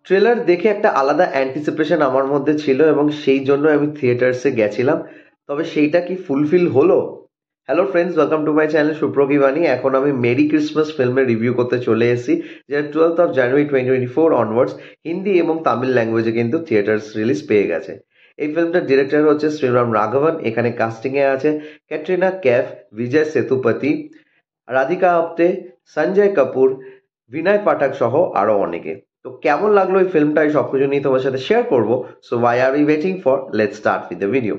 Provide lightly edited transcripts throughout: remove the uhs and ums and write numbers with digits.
Trailer দেখে একটা আলাদা অ্যান্টিসিপেশন আমার মধ্যে ছিল এবং সেই জন্য আমি থিয়েটার্সে গেছিলাম। তবে সেইটা কি ফুলফিল হলো? Hello friends, welcome to my channel সুপ্রকিবাণী। এখন আমি মেরি ক্রিসমাস ফিল্মের রিভিউ করতে চলে এসেছি, যেটা 12th জানুয়ারি 2024 অনওয়ার্ডস হিন্দি এবং তামিল ল্যাঙ্গুয়েজে কিন্তু থিয়েটার্স রিলিজ পেয়ে গেছে। এই ফিল্মটার ডিরেক্টর হচ্ছে শ্রীরাম রাঘবন। এখানে কাস্টিংয়ে আছে ক্যাটরিনা ক্যাফ, বিজয় সেতুপতি, রাধিকা আপ্তে, সঞ্জয় কাপুর, বিনয় পাঠক সহ আরো অনেকে। তো কেমন লাগলো এই ফিল্মটা, এই সবকিছু নিয়ে তোমার সাথে শেয়ার করবো। So why are we waiting for, let's start with the video.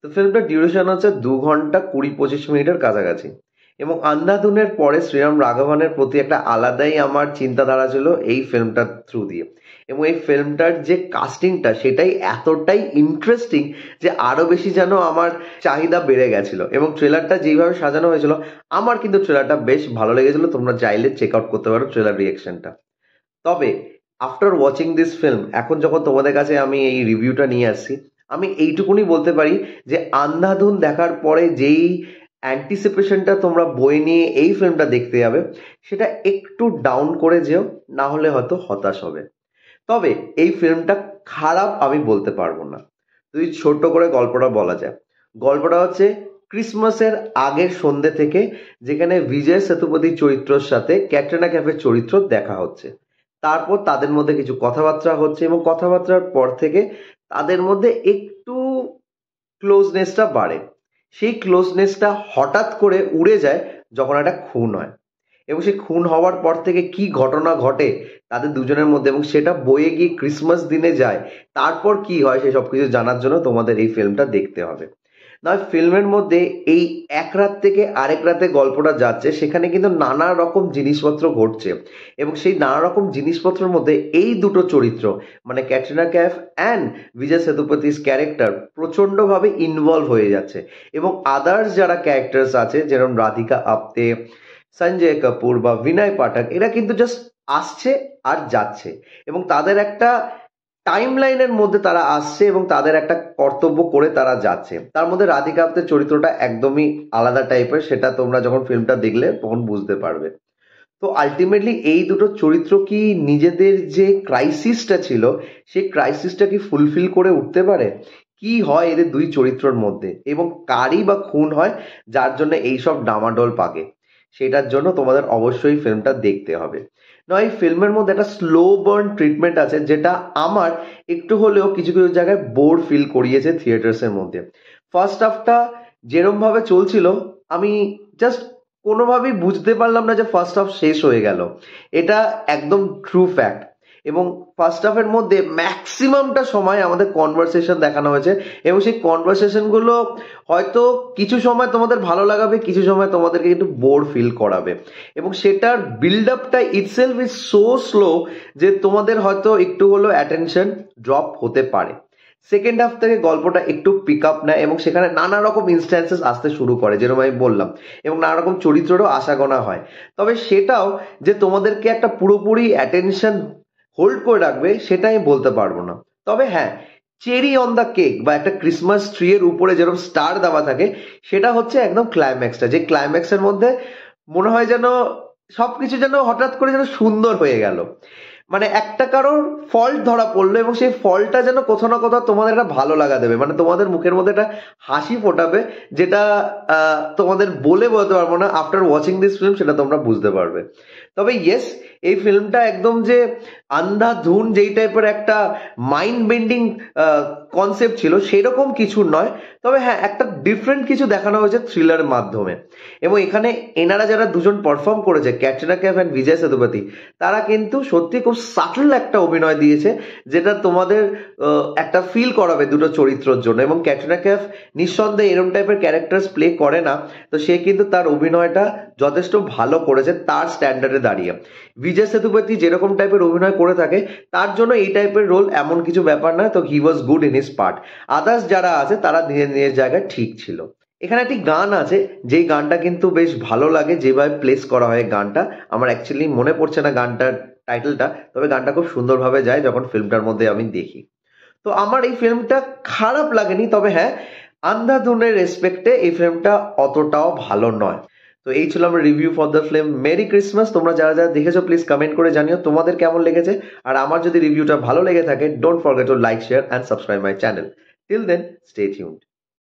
তো ফিল্মটার ডিউরেশন হচ্ছে 2 ঘন্টা 20-25 মিনিটের কাছাকাছি এবং আন্ধাধুনের পরে শ্রীরাম রাঘবনের প্রতি একটা আলাদাই আমার চিন্তাধারা ছিল এই ফিল্মটার থ্রু দিয়ে। এবং এই ফিল্মটার যে কাস্টিংটা সেটাই এতটাই ইন্টারেস্টিং যে আরো বেশি যেন আমার চাহিদা বেড়ে গেছিল। এবং ট্রেলারটা যেইভাবে সাজানো হয়েছিল আমার কিন্তু ট্রেলারটা বেশ ভালো লেগেছিল। তোমরা চাইলে চেক আউট করতে পারো ট্রেলার রিয়াকশনটা। তবে আফটার ওয়াচিং দিস ফিল্ম, এখন যখন তোমাদের কাছে আমি এই রিভিউটা নিয়ে আসছি, আমি এইটুকুনি বলতে পারি যে আন্ধাধুন দেখার পরে যেই অ্যান্টিসিপেশনটা তোমরা বয়ে নিয়ে এই ফিল্মটা দেখতে যাবে সেটা একটু ডাউন করে যেও, না হলে হয়তো হতাশ হবে। তবে এই ফিল্মটা খারাপ আমি বলতে পারবো না। যদি ছোট্ট করে গল্পটা বলা যায়, গল্পটা হচ্ছে ক্রিসমাসের আগের সন্ধ্যে থেকে, যেখানে বিজয় সেতুপতি চরিত্রের সাথে ক্যাটরিনা ক্যাফের চরিত্র দেখা হচ্ছে। তারপর তাদের মধ্যে কিছু কথাবার্তা হচ্ছে এবং কথাবার্তার পর থেকে তাদের মধ্যে একটু ক্লোজনেসটা বাড়ে। সেই ক্লোজনেসটা হঠাৎ করে উড়ে যায় যখন একটা খুন হয়। এবং সেই খুন হওয়ার পর থেকে কি ঘটনা ঘটে তাদের দুজনের মধ্যে এবং সেটা বয়ে গিয়ে ক্রিসমাস দিনে যায়, তারপর কি হয় সেই সবকিছু জানার জন্য তোমাদের এই ফিল্মটা দেখতে হবে। না, ফিল্মের মধ্যে এই এক রাত থেকে আরেক রাতে গল্পটা যাচ্ছে, সেখানে কিন্তু নানা রকম জিনিসপত্র ঘটছে এবং সেই নানা রকম জিনিসপত্রের মধ্যে এই দুটো চরিত্র মানে ক্যাটরিনা ক্যাফ অ্যান্ড বিজয় সেতুপতিস ক্যারেক্টার প্রচন্ডভাবে ইনভলভ হয়ে যাচ্ছে। এবং আদার্স যারা ক্যারেক্টার্স আছে যেরকম রাধিকা আপ্তে, সঞ্জয় কাপুর বা বিনয় পাঠক, এরা কিন্তু জাস্ট আসছে আর যাচ্ছে এবং তাদের একটা টাইম লাইনের মধ্যে তারা আসছে এবং তাদের একটা কর্তব্য করে তারা যাচ্ছে। তার মধ্যে রাধিকা আপ্তের চরিত্রটা একদমই আলাদা টাইপের, সেটা তোমরা যখন ফিল্মটা দেখলে তখন বুঝতে পারবে। তো আলটিমেটলি এই দুটো চরিত্র কি নিজেদের যে ক্রাইসিসটা ছিল সেই ক্রাইসিসটা কি ফুলফিল করে উঠতে পারে? কি হয় এদের দুই চরিত্রের মধ্যে এবং কারই বা খুন হয় যার জন্য এইসব ডামাডোল পাকে, সেটার জন্য তোমাদের অবশ্যই ফিল্মটা দেখতে হবে। না, এই ফিল্মের মধ্যে একটা স্লো বার্ন ট্রিটমেন্ট আছে যেটা আমার একটু হলেও কিছু কিছু জায়গায় বোর ফিল করিয়েছে থিয়েটার্সের মধ্যে। ফার্স্ট হাফটা যেরম ভাবে চলছিল আমি জাস্ট কোনোভাবেই বুঝতে পারলাম না যে ফার্স্ট হাফ শেষ হয়ে গেল। এটা একদম ট্রু ফ্যাক্ট। এবং ফার্স্ট হাফের মধ্যে ম্যাক্সিমামটা সময় আমাদের কনভারসেশন দেখানো হয়েছে এবং সেই কনভারসেশনগুলো হয়তো কিছু সময় তোমাদের ভালো লাগাবে, কিছু সময় তোমাদেরকে একটু বোর ফিল করাবে এবং সেটার বিল্ড আপটা ইটসেলফ ইজ সো স্লো যে তোমাদের হয়তো একটু হলেও অ্যাটেনশন ড্রপ হতে পারে। সেকেন্ড হাফ থেকে গল্পটা একটু পিক আপ নেয় এবং সেখানে নানা রকম ইনস্ট্যান্সেস আসতে শুরু করে, যেরকম আমি বললাম, এবং নানা রকম চরিত্রেরও আশাগোনা হয়। তবে সেটাও যে তোমাদেরকে একটা পুরোপুরি অ্যাটেনশন হোল্ড করে রাখবে সেটা আমি বলতে পারবো না। তবে হ্যাঁ, চেরি অন দ্য কেক বা একটা ক্রিসমাস ট্রি এর উপরে যেরকম স্টার দেওয়া থাকে, সেটা হচ্ছে একদম ক্লাইম্যাক্সটা, যে ক্লাইম্যাক্সের মধ্যে মনে হয় যেন সবকিছু যেন হঠাৎ করে যেন সুন্দর হয়ে গেল। মানে একটা কারোর ফল্ট ধরা পড়লো এবং সেই ফল্টটা যেন কোথাও না কোথাও তোমাদের একটা ভালো লাগা দেবে, মানে তোমাদের মুখের মধ্যে একটা হাসি ফোটাবে, যেটা তোমাদের বলে বলতে পারবো না। আফটার ওয়াচিং দিস ফিল্ম সেটা তোমরা বুঝতে পারবে। তবে ইয়েস, এই ফিল্মটা একদম যে আন্ধাধুন যেই টাইপের একটা মাইন্ড বেন্ডিং কনসেপ্ট ছিল সেরকম কিছু নয়। তবে হ্যাঁ, একটা ডিফারেন্ট কিছু দেখানো হয়েছে থ্রিলারের মাধ্যমে। এবং এখানে এনারা যারা দুজন পারফর্ম করেছে, ক্যাটরিনা ক্যাফ অ্যান্ড বিজয় সেতুপতি, তারা কিন্তু সত্যি খুব সাটল একটা অভিনয় দিয়েছে, যেটা তোমাদের একটা ফিল করাবে দুটো চরিত্রের জন্য। এবং ক্যাটরিনা ক্যাফ নিঃসন্দেহে এরকম টাইপের ক্যারেক্টার্স প্লে করে না, তো সে কিন্তু তার অভিনয়টা যথেষ্ট ভালো করেছে তার স্ট্যান্ডার্ডে দাঁড়িয়ে। বিজয় সেতুপতি যেরকম টাইপের অভিনয় করে থাকে তার জন্য এই টাইপের রোল এমন কিছু ব্যাপার না, তো he was good in his part. Others যারা আছে তারা নিজের নিজের জায়গায় ঠিক ছিল। এখানে একটি গান আছে, যেই গানটা কিন্তু বেশ ভালো লাগে যেভাবে প্লেস করা হয় গানটা। আমার অ্যাকচুয়ালি মনে পড়ছে না গানটার টাইটেলটা, তবে গানটা খুব সুন্দরভাবে যায় যখন ফিল্মটার মধ্যে আমি দেখি। তো আমার এই ফিল্মটা খারাপ লাগেনি, তবে হ্যাঁ, আন্ধাধুনের রেসপেক্টে এই ফিল্মটা অতটাও ভালো নয়। তো এই ছিল আমার review for the film merry Christmas. তোমরা যারা যারা দেখেছো প্লিজ কমেন্ট করে জানিও তোমাদের কেমন লেগেছে। আর আমার যদি রিভিউটা ভালো লেগে থাকে, don't forget to like, share and subscribe my channel. Till then, stay tuned.